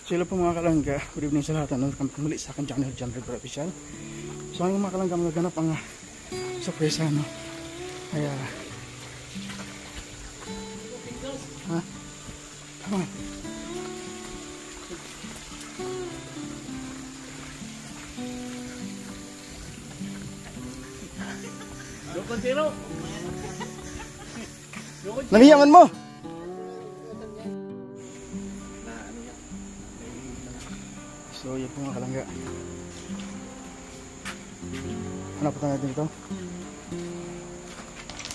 So hello po mga kalangga, good evening sa lahat. Kami muli sa akin channel, John River Official. So ngayon mga kalangga, magaganap ang sorpresa, no? Kaya ha? Come on. Namiyaman mo! So yun po mga kalangga. Ano po natin ito?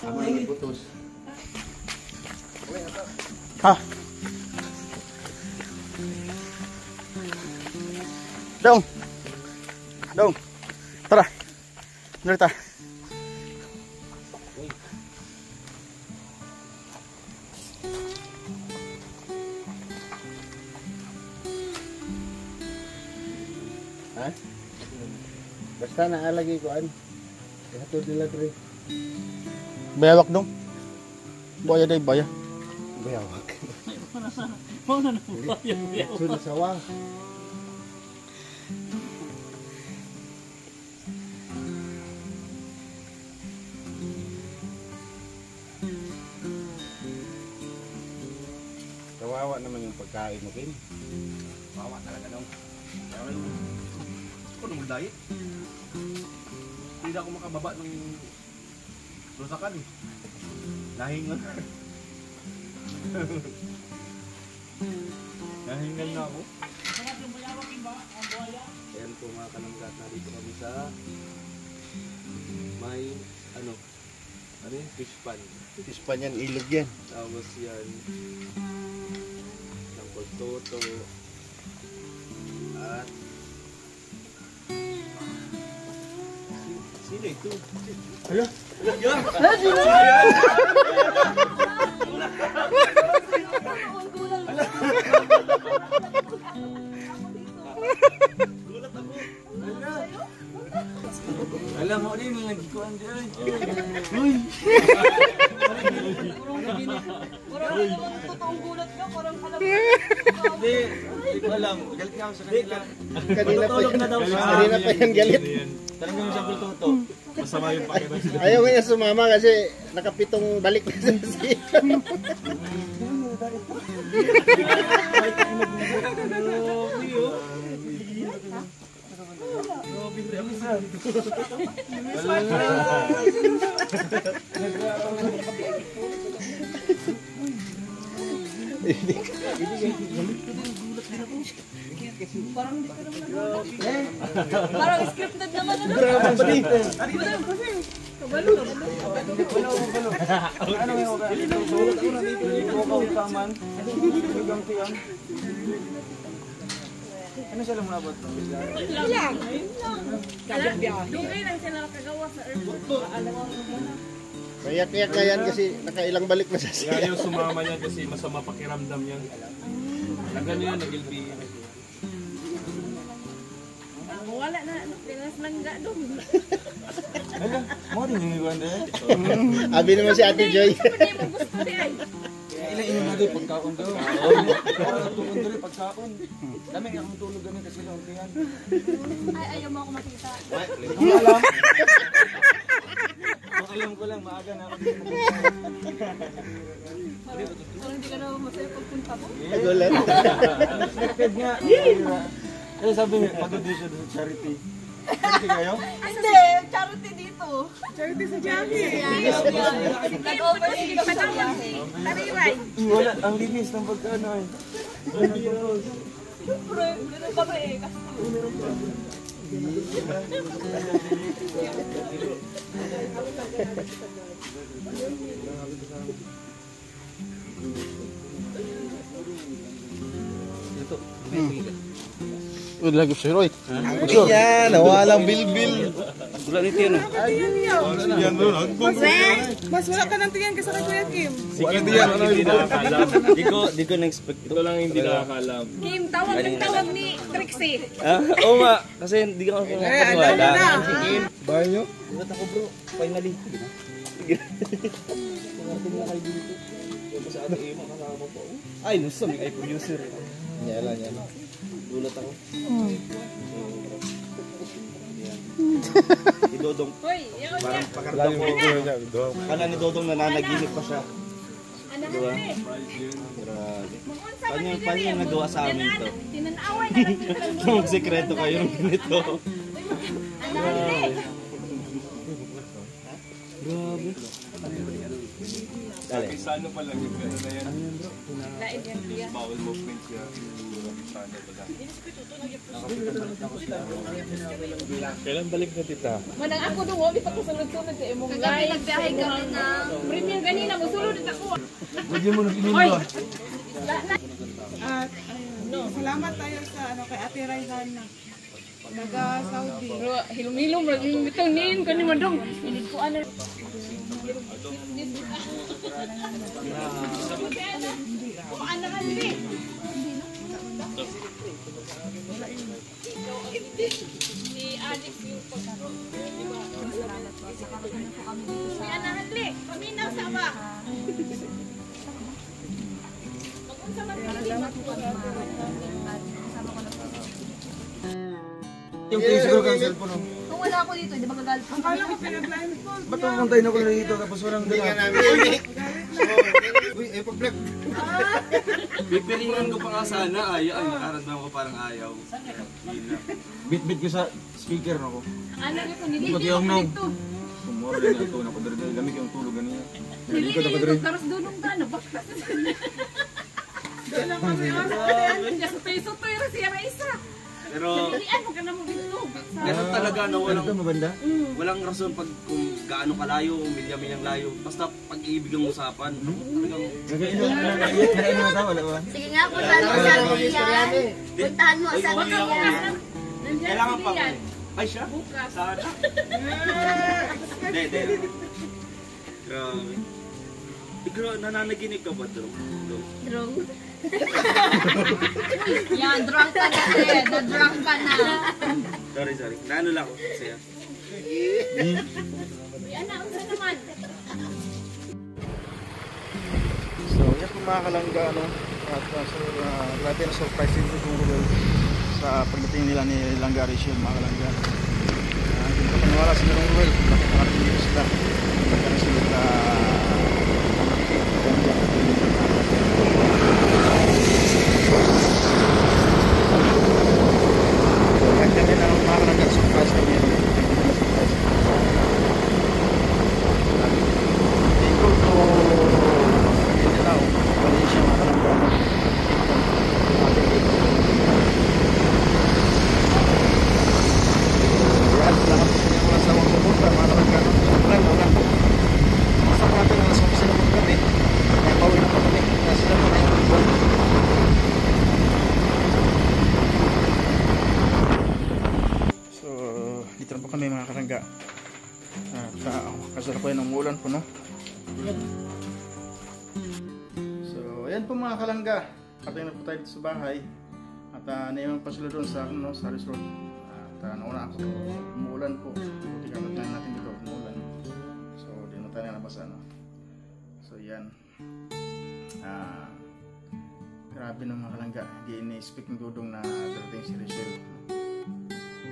Ako yung putos. Ha? Dong! Dong! Tara! Narita! Ha? Basta naalagay ko an. Ito nila tre. Bayawak dong. Baya day baya. Bayawak. Mau na bayawak. Sudah sawa. Kawawa naman yung pagkain mo, Kim. Kawawa talaga dong. Ako nung diet. Hindi ako makababa ng lusakan eh. Nahingal. Nahingal na ako. Ayan po mga kananggat, narito kami sa may ano yun? Fish pan. Fish pan yan, ilog yan. Tapos yan ng toto at sino ito? Hala? Gulat ako. Alam mo din yung nagkuhan dyan. Uy! Parang totoong gulat ka, parang alam mo. Hindi ko alam. Galit nga ako sa kanila. Kanina pa yan galit. Talagang sa bultoto. Masama yung pakiramdam. Ayaw nga niya sumama kasi nakapitong balik na sa siya. Parang hindi ka naman nagulat. Parang scripted naman. Kabalo. Ano yung oras? Sulat ako na dito. Bukaw taman. Hanggang tiyang. Ano siya lang nabot? Ilang. Dugay lang sila nakagawa sa airport. Alam mo na. Kayak-kayak na yan kasi nakailang balik na sa siya. Kaya yung sumama niya kasi masama pakiramdam niya. Nagano yan, nag-ilbi. Wala na. Pinas langga doon. Alam, mo rin yung iwan eh. Abi naman si Ate Joy. Hindi mo gusto siya. Ilan yun na doon pagkaon daw. Parang tukon doon pagkaon. Dami akong tulog ganun kasi lang tiyan. Ay, ayaw mo ako makita. Ang alam. Ang alam ko lang, maaga na ako dito. Parang hindi ka na masaya pagpunta mo. Nagulat. Expected nga. Kaya sabi niya, pagod din siya sa charity. Charity kayo? Hindi, charity dito. Charity sa Jackie. Nag-oversee ka sa biyahe. Tariray. Wala, ang linis ng pagkano eh. Siyempre, ganun kami eh. Uy, lagi si Roy. Yan, nawalang bilbil. Gulat nito yun. Yan doon. Mas wala ka nang tingin kasi kay Kuya Kim. Hindi nakakalam. Di ko na-expect. Ito lang hindi nakakalam. Kim, tawag ni Trixie. Oo nga. Kasi hindi ko nakakala. Bahay nyo? Gulat ako bro, finally. Sa ating ima kasama po. Ay, nusa, may iPhone user. Nyala, nyala. Gulat ako. Si Dodong, Hoy, yun parang yan. pakarda ko. Kala ni Dodong nananaginip pa siya. Anak Diba? ni. Grabe. Magunsa Paano man paano yung nagawa sa amin to? Tinanaway na lang dito lang. Kung sekreto kayong ganito. Anak ni. Grabe. Dali. Sana pa lang yung gano'n na yan. Lain yan kuya. Bawal movement siya. Sana pa lang. Kailan balik na tita? Manang ako doon, wali pa ko sunod-sunod sa imong live. Nagbiyahe kami na. Premium ganina, musulod at ako. Pwede mo nang Hoy! At ayun, salamat tayo sa kay Ate Raihan na taga Saudi. Pero hilom-hilom, yung bitong niin ko ni Madong. Hindi ko ano. Oh, anahan ni. Si Alex yung si anahan li. Paminaw sa ba? Magpunta man Yung Facebook ang cellphone. kung wala ako dito, hindi ba gagalit ka? Akala ko pinag-line ko. Ba't pumuntahin ako na dito tapos walang Hindi nga dala? namin. Uy, pag-vlog. Pipiringan ko pa nga sana, ayaw. Ay, nakaramdam ko parang ayaw. Bit-bit ko sa speaker no ko. Ano yung kung hindi Pati ko yung nong. dito. Sumura din ang tunog ko dito. Gamit yung tulog ganyan. Hindi ko karos dunong ka na bakit? Kailan kami Kaya sa peso to yung siya na isa. Pero, Pilihan mo ka na mo dito. ganun talaga na Ano ito maganda? walang rason pag kung gaano kalayo, milya-milyang layo. Basta pag-ibig ang usapan. Talagang, Nakain mo tayo wala ba? Sige nga, puntahan mo sa Bilian. Puntahan mo sa Bilian. Nandiyan kailangan si pa. Lian. Ay siya? Bukas. Sana. Hindi. Grabe. Grabe, nananaginip ka ba, Dro? Drunk. Yan, drunk ka na eh. Na-drunk ka na. Sorry. Naano lang ako. Masaya. Yan na, unsa naman. So, yan po mga kalangga, ano, at grabe na surprise din yung Ruel sa pagdating nila ni Langga Rachel, mga kalangga. Hindi ko paniwala sila ng Ruel kung nakakarating dito sila. Nagkana sila na kahit kami na mga kalangga, surprise kami. Tingko to Mindanao, Malaysia, mga kalangga. Yan, lahat po yung mga sawang sumunta, mga kalangga. Ulan. Basta po natin na sila po kami. Kaya pauwi na po kami. Kaya sila po na yung So, dito na po kami mga kalangga. At kasalukuyan ng ulan po, no? So, ayan po mga kalangga. Patayin na po tayo dito sa bahay. At naiwan pa sila doon sa, sa resort. At nauna ako, umuulan po. Buti kapag lang natin dito, umuulan. So, di na tayo nabasa, no? So, yan. Grabe ng mga kalangga. Hindi ini-speak ng Dudong na darating si Rachel.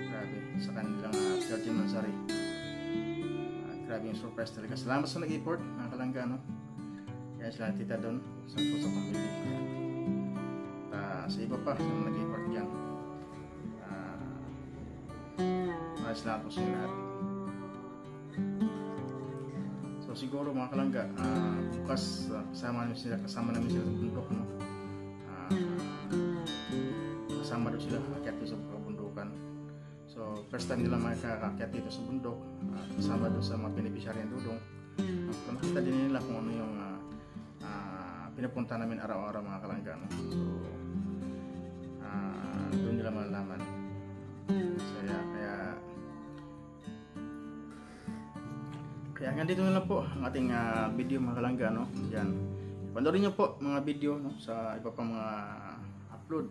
Grabe. Sa kanilang Virgin Mansari. Grabe yung surprise talaga. Salamat sa nag-import, mga kalangga, no? Kaya sila tita doon sa puso pamili. Sa iba pa, sila nag-import dyan. Maraming salamat po sa inyo lahat. So siguro mga kalangga, bukas kasama namin sila sa bundok, no? Kasama doon sila kakakyat dito sa kabundukan. So first time nila makakakyat dito sa bundok, kasama doon sa mga beneficiary ng Dudong. Makita din nila kung ano yung pinapunta namin araw-araw, mga kalangga, no? So doon nila malalaman. Kaya hanggang dito na lang po ang ating video, mga kalangga, no? Yan. Panoorin nyo po mga video, no, sa iba pang mga upload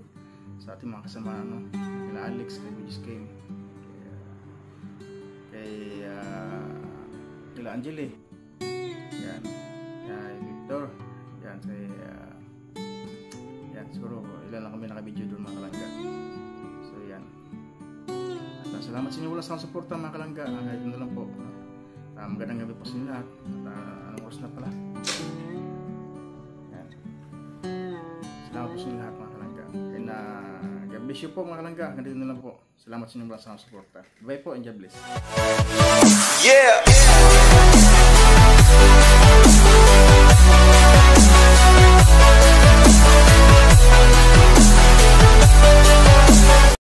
sa ating mga kasama, no? Kila Alex, kay Luis Kim, kila Angeli, yan, kay Victor, yan, kay yan, siguro ilan lang kami nakabidyo doon mga kalangga. So yan. At salamat sa inyo wala sa suporta mga kalangga. Kahit na lang po. Magandang gabi po sa inyo lahat. At anong oras na pala. Yan. Salamat po sa inyo lahat mga kalangga. And God bless you po mga kalangga. Ganito na lang po. Salamat sa inyo wala sa suporta. Bye po and God bless. Yeah!